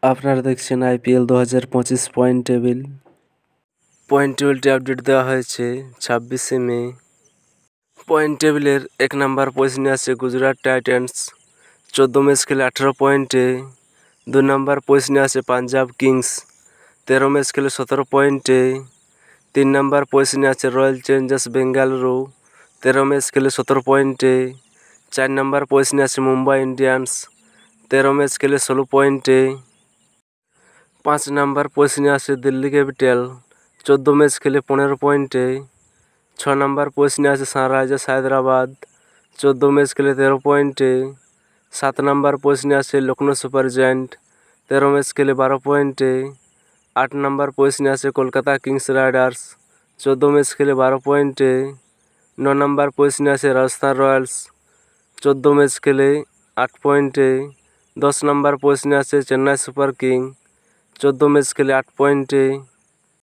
আপনারা দেখছেন IPL 2025 point টেবিলটি আপডেট দেওয়া হয়েছে 26শে মে। পয়েন্ট টেবিলের 1 নম্বর পজিশনে আছে গুজরাট টাইটান্স 14 ম্যাচ খেলে 18 পয়েন্টে। 2 নম্বর পজিশনে আছে পাঞ্জাব কিংস 13 ম্যাচ খেলে 17 পয়েন্টে। 3 নম্বর পজিশনে আছে রয়্যাল চ্যালেঞ্জার্স বেঙ্গালুরু 13 ম্যাচ খেলে 17 পয়েন্টে। 4 নম্বর পজিশনে আছে মুম্বাই ইন্ডিয়ান্স 13 ম্যাচ খেলে 16 পয়েন্টে। 5 নম্বর পজিশনে আছে দিল্লি ক্যাপিটাল 14 ম্যাচ খেলে 15 পয়েন্টে। 6 নম্বর পজিশনে আছে সানরাইজার্স হায়দ্রাবাদ 14 ম্যাচ খেলে 13 পয়েন্টে। 7 নম্বর পজিশনে আছে লখনৌ সুপার জায়ান্ট 13 ম্যাচ খেলে 12 পয়েন্টে। 8 নম্বর পজিশনে আছে কলকাতা কিংস রাইডার্স 14 ম্যাচ খেলে 12 পয়েন্টে। 9 নম্বর পজিশনে আছে রাজস্থান রয়্যালস 14 ম্যাচ খেলে 8 পয়েন্টে। 10 নম্বর পজিশনে আছে চেন্নাই সুপার কিং 14 ম্যাচ খেলে 8 পয়েন্টে।